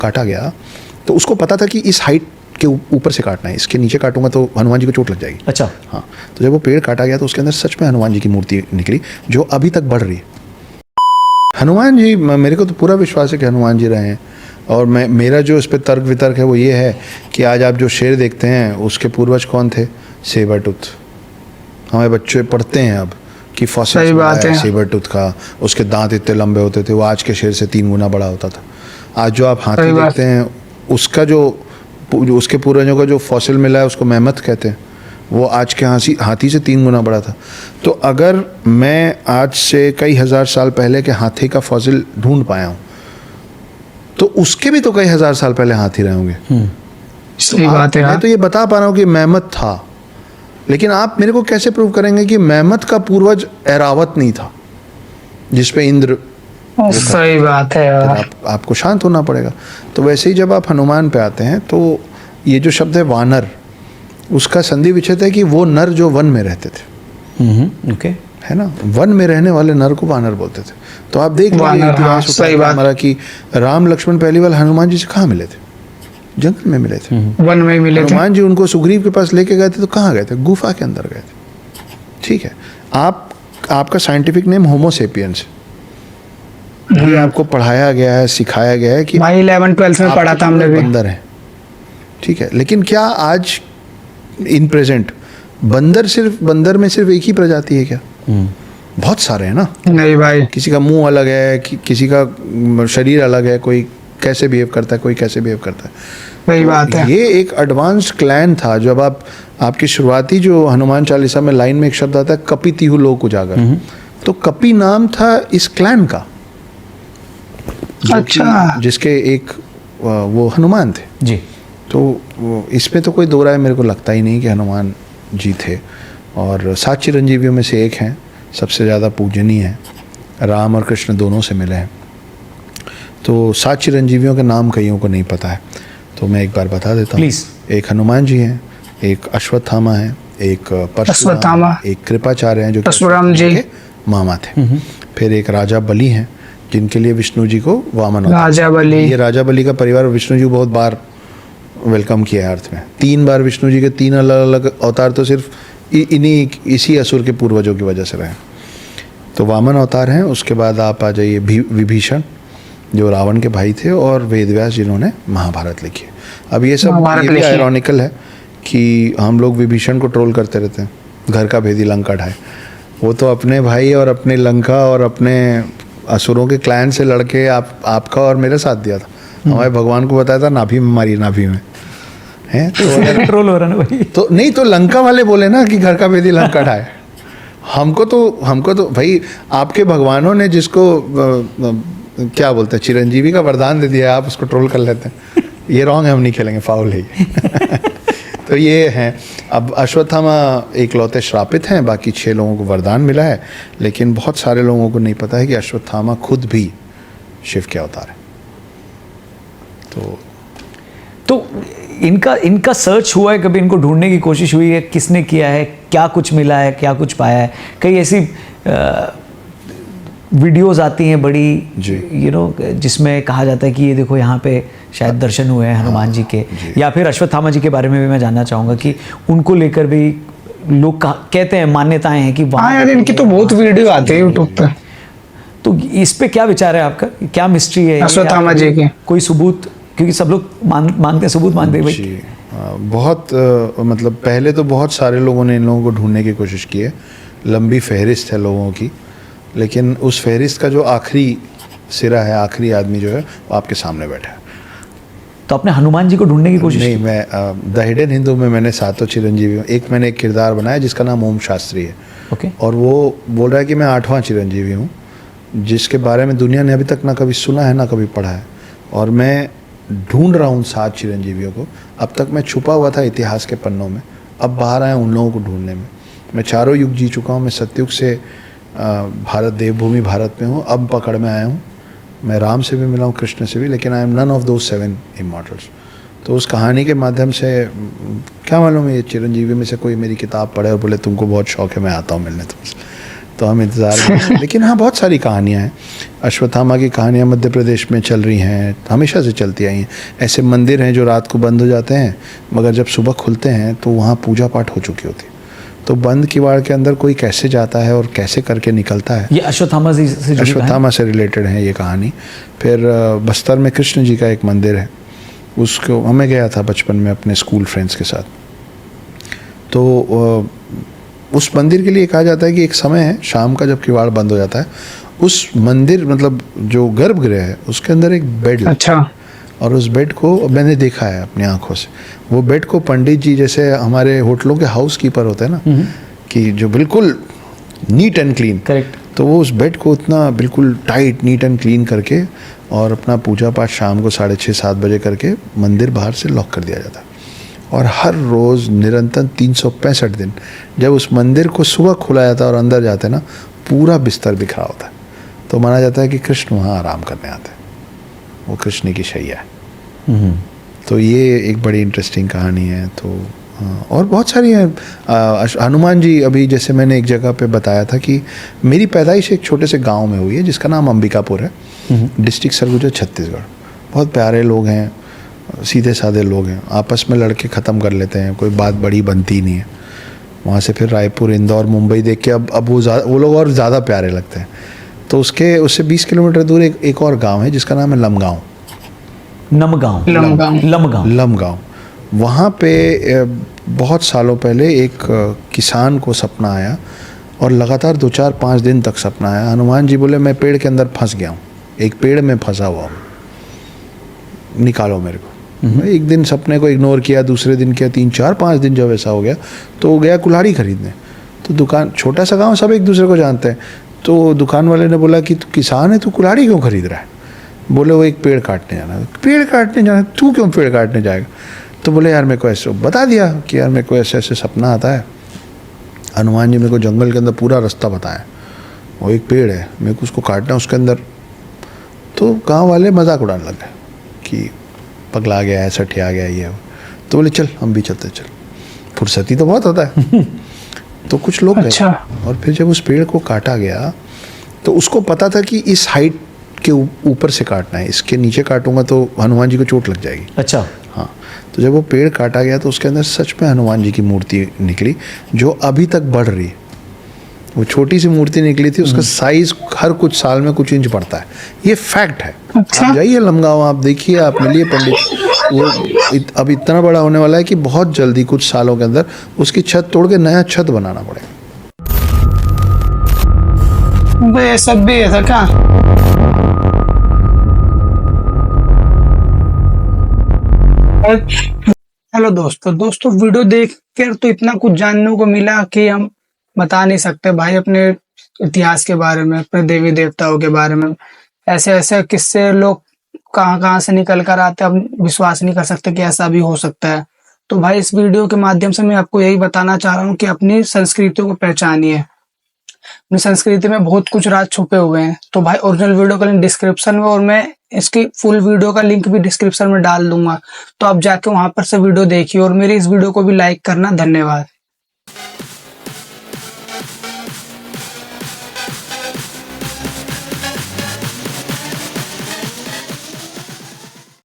काटा गया तो उसको पता था कि इस हाइट के ऊपर से काटना है, इसके नीचे काटूंगा तो हनुमान जी को चोट लग जाएगी। अच्छा। हाँ, तो जब वो पेड़ काटा गया तो उसके अंदर सच में हनुमान जी की मूर्ति निकली जो अभी तक बढ़ रही है। हनुमान जी, मेरे को तो पूरा विश्वास है कि हनुमान जी रहे हैं। और मेरा जो इस पर तर्क वितर्क है वो ये है कि आज आप जो शेर देखते हैं उसके पूर्वज कौन थे? Sabre tooth. हमारे बच्चे पढ़ते हैं अब कि फॉसिल सेबर टूथ का, उसके दांत इतने लंबे होते थे, वो आज के शेर से 3 गुना बड़ा होता था। आज जो आप हाथी देखते हैं उसका जो उसके पूर्वजों का जो फॉसिल मिला है उसको मेहमत कहते हैं, वो आज के हाथी से 3 गुना बड़ा था। तो अगर मैं आज से कई हज़ार साल पहले के हाथी का फॉसिल ढूंढ पाया हूँ तो उसके भी तो कई हज़ार साल पहले हाथी रहे होंगे। सही बात है। मैं तो ये बता पा रहा हूँ कि मेहमत था, लेकिन आप मेरे को कैसे प्रूव करेंगे कि मेहमत का पूर्वज ऐरावत नहीं था जिसपे इंद्र? सही बात है यार। आपको शांत होना पड़ेगा। तो वैसे ही जब आप हनुमान पे आते हैं तो ये जो शब्द है वानर, उसका संधि विच्छेद है कि वो नर जो वन में रहते थे। ओके, है ना, वन में रहने वाले नर को वानर बोलते थे। तो आप देख लीजिए इतिहास हमारा कि राम लक्ष्मण पहली बार हनुमान जी से कहाँ मिले थे? जंगल में मिले थे, वन में मिले थे। हनुमान जी उनको सुग्रीव के पास लेके गए थे तो कहाँ गए थे? गुफा के अंदर गए थे। ठीक है, आपका साइंटिफिक नेम होमोसेपियंस, ये आपको पढ़ाया गया है, सिखाया गया है कि भाई 11-12 में पढ़ा था हमने भी। बंदर है, ठीक है, लेकिन क्या आज इन प्रेजेंट बंदर में सिर्फ एक ही प्रजाति है क्या? बहुत सारे हैं ना। नहीं भाई, किसी का मुंह अलग है, किसी का शरीर अलग है, कोई कैसे बिहेव करता है, कोई कैसे बिहेव करता है। सही बात है। ये एक एडवांस्ड क्लैन था। जब आपकी शुरुआती जो हनुमान चालीसा में लाइन में एक शब्द आता है कपि तिहु लोक उजागर, तो कपि नाम था इस क्लैन का। अच्छा, जिसके एक वो हनुमान थे जी। तो इसमें तो कोई दो राय मेरे को लगता ही नहीं कि हनुमान जी थे। और 7 चिरंजीवियों में से एक हैं, सबसे ज़्यादा पूजनीय हैं, राम और कृष्ण दोनों से मिले हैं। तो 7 चिरंजीवियों के नाम कईयों को नहीं पता है, तो मैं एक बार बता देता हूँ। एक हनुमान जी हैं, एक अश्वत्थामा है, एक परशुराम, एक कृपाचार्य हैं जो परशुराम जी के मामा थे। फिर एक राजा बलि हैं जिनके लिए विष्णु जी को वामन राजा बलि, ये राजा बलि का परिवार विष्णु जी को बहुत बार वेलकम किया है अर्थ में। 3 बार विष्णु जी के 3 अलग अलग अवतार तो सिर्फ इसी असुर के पूर्वजों की वजह से रहे। तो वामन अवतार हैं। उसके बाद आप आ जाइए विभीषण जो रावण के भाई थे, और वेदव्यास जिन्होंने महाभारत लिखी है। अब ये सब ये भी आयरॉनिकल है कि हम लोग विभीषण को ट्रोल करते रहते हैं, घर का भेदी लंका ढाए। वो तो अपने भाई और अपने लंका और अपने असुरों के क्लैन से लड़के आपका और मेरे साथ दिया था। हमारे भगवान को बताया था नाभि में मारी, नाभि में है तो ट्रोल हो रहा ना भाई। तो नहीं तो लंका वाले बोले ना कि घर का भेदी लंका ढाए। हमको तो भाई आपके भगवानों ने जिसको क्या बोलते हैं चिरंजीवी का वरदान दे दिया, आप उसको ट्रोल कर लेते हैं। ये रॉन्ग है, हम नहीं खेलेंगे, फाउल है। तो ये हैं। अब अश्वत्थामा एकलौते श्रापित हैं, बाकी 6 लोगों को वरदान मिला है, लेकिन बहुत सारे लोगों को नहीं पता है कि अश्वत्थामा खुद भी शिव के अवतार है। तो इनका सर्च हुआ है कभी? इनको ढूंढने की कोशिश हुई है? किसने किया है? क्या कुछ मिला है? क्या कुछ पाया है? कई ऐसी वीडियोस आती हैं बड़ी जिसमें कहा जाता है कि ये देखो यहाँ पे शायद दर्शन हुए हैं हनुमान जी के, या फिर अश्वत्थामा जी के बारे में भी मैं जानना चाहूँगा कि उनको लेकर भी लोग कहते हैं, मान्यताएं हैं कि हाँ यार, इनकी तो बहुत वीडियो आती है यूट्यूब पे। तो इस पे क्या विचार है आपका? क्या मिस्ट्री है अश्वत्थामा जी की? कोई सबूत? क्योंकि सब लोग मांगते हैं सबूत, मांगते हैं भाई। बहुत मतलब पहले तो बहुत सारे लोगों ने इन लोगों को ढूंढने की कोशिश की है, लंबी फहरिस्त है लोगों की, लेकिन उस फहरिस्त का जो आखिरी सिरा है, आखिरी आदमी जो है वो आपके सामने बैठा है। तो आपने हनुमान जी को ढूंढने की कोशिश नहीं, मैं द हिडन हिंदू में मैंने 7 चिरंजीवी, मैंने एक किरदार बनाया जिसका नाम ओम शास्त्री है। ओके। और वो बोल रहा है कि मैं 8वां चिरंजीवी हूँ, जिसके बारे में दुनिया ने अभी तक ना कभी सुना है ना कभी पढ़ा है। और मैं ढूंढ रहा हूँ 7 चिरंजीवियों को। अब तक मैं छुपा हुआ था इतिहास के पन्नों में, अब बाहर आया उन लोगों को ढूंढने में। मैं 4 युग जी चुका हूँ। मैं सतयुग से भारत, देवभूमि भारत में हूँ, अब पकड़ में आया हूँ। मैं राम से भी मिला हूँ, कृष्ण से भी, लेकिन I am none of those 7 immortals. तो उस कहानी के माध्यम से क्या मालूम ये चिरंजीवी में से कोई मेरी किताब पढ़े और बोले तुमको बहुत शौक है, मैं आता हूँ मिलने तुमसे। तो हम इंतज़ार में हैं। लेकिन हाँ, बहुत सारी कहानियाँ हैं। अश्वत्थामा की कहानियाँ मध्य प्रदेश में चल रही हैं, हमेशा से चलती आई हैं। ऐसे मंदिर हैं जो रात को बंद हो जाते हैं, मगर जब सुबह खुलते हैं तो वहाँ पूजा पाठ हो चुकी होती है। तो बंद किवाड़ के अंदर कोई कैसे जाता है और कैसे करके निकलता है, ये अश्वत्थामा जी से जुड़ी अश्वत्थामा से रिलेटेड है ये कहानी। फिर बस्तर में कृष्ण जी का एक मंदिर है, उसको हमें गया था बचपन में अपने स्कूल फ्रेंड्स के साथ। तो उस मंदिर के लिए कहा जाता है कि एक समय है शाम का जब किवाड़ बंद हो जाता है, उस मंदिर मतलब जो गर्भगृह है उसके अंदर एक बेड अच्छा, और उस बेड को मैंने देखा है अपनी आंखों से। वो बेड को पंडित जी, जैसे हमारे होटलों के हाउस कीपर होते हैं ना, कि जो बिल्कुल नीट एंड क्लीन, करेक्ट, तो वो उस बेड को उतना बिल्कुल टाइट नीट एंड क्लीन करके और अपना पूजा पाठ शाम को 6:30-7 बजे करके मंदिर बाहर से लॉक कर दिया जाता है। और हर रोज़ निरंतर 365 दिन जब उस मंदिर को सुबह खुला जाता है और अंदर जाते हैं ना, पूरा बिस्तर बिखरा होता है। तो माना जाता है कि कृष्ण वहाँ आराम करने आते हैं, वो कृष्ण की शैया है। तो ये एक बड़ी इंटरेस्टिंग कहानी है। तो और बहुत सारी हैं। हनुमान जी, अभी जैसे मैंने एक जगह पे बताया था कि मेरी पैदाइश एक छोटे से गांव में हुई है जिसका नाम अंबिकापुर है, डिस्ट्रिक्ट सरगुजा, छत्तीसगढ़। बहुत प्यारे लोग हैं, सीधे साधे लोग हैं, आपस में लड़के ख़त्म कर लेते हैं, कोई बात बड़ी बनती नहीं है। वहाँ से फिर रायपुर, इंदौर, मुंबई देख के अब वो लोग और ज़्यादा प्यारे लगते हैं। तो उससे 20 किलोमीटर दूर एक और गांव है जिसका नाम है लमगांव। लमगांव। वहाँ पे बहुत सालों पहले एक किसान को सपना आया और लगातार 2-4-5 दिन तक सपना आया। हनुमान जी बोले मैं पेड़ के अंदर फंस गया हूँ, एक पेड़ में फंसा हुआ हूँ, निकालो मेरे को। एक दिन सपने को इग्नोर किया, दूसरे दिन किया, 3-4-5 दिन जब ऐसा हो गया तो गया कुल्हाड़ी खरीदने। तो दुकान, छोटा सा गांव, सब एक दूसरे को जानते हैं। तो दुकान वाले ने बोला कि तू किसान है, तू कुल्हाड़ी क्यों खरीद रहा है? बोले वो एक पेड़ काटने जाना है। पेड़ काटने जाना, तू क्यों पेड़ काटने जाएगा? तो बोले यार मेरे को ऐसे बता दिया कि यार मेरे को ऐसे ऐसे सपना आता है, हनुमान जी मेरे को जंगल के अंदर पूरा रास्ता बताया, वो एक पेड़ है, मेरे को उसको काटना है उसके अंदर। तो गाँव वाले मजाक उड़ाने लगे कि पगला गया है, सठिया गया ये। तो बोले चल हम भी चलते, चल, फुर्सती तो बहुत होता है। तो कुछ लोग अच्छा। गए और फिर जब उस पेड़ को काटा गया तो उसको पता था कि इस हाइट के ऊपर से काटना है, इसके नीचे काटूंगा तो हनुमान जी को चोट लग जाएगी। अच्छा, हाँ। तो जब वो पेड़ काटा गया तो उसके अंदर सच में हनुमान जी की मूर्ति निकली जो अभी तक बढ़ रही है। वो छोटी सी मूर्ति निकली थी, उसका साइज हर कुछ साल में कुछ इंच बढ़ता है, ये फैक्ट है। अच्छा। आप जाइए लमगांव, आप देखिए, आप मिलिए पंडित, वो अब इतना बड़ा होने वाला है कि बहुत जल्दी कुछ सालों के अंदर उसकी छत तोड़ के नया छत बनाना पड़ेगा। ये सब भी है क्या? हेलो दोस्तों, वीडियो देख कर तो इतना कुछ जानने को मिला कि हम बता नहीं सकते भाई। अपने इतिहास के बारे में, अपने देवी देवताओं के बारे में, ऐसे ऐसे किस्से लोग कहाँ से निकल कर आते हैं, हम विश्वास नहीं कर सकते कि ऐसा भी हो सकता है। तो भाई इस वीडियो के माध्यम से मैं आपको यही बताना चाह रहा हूँ कि अपनी संस्कृतियों को पहचानिए। अपनी संस्कृति में बहुत कुछ राज छुपे हुए हैं। तो भाई ओरिजिनल वीडियो का लिंक डिस्क्रिप्शन में, और मैं इसकी फुल वीडियो का लिंक भी डिस्क्रिप्शन में डाल दूंगा, तो आप जाके वहां पर से वीडियो देखिए और मेरी इस वीडियो को भी लाइक करना। धन्यवाद।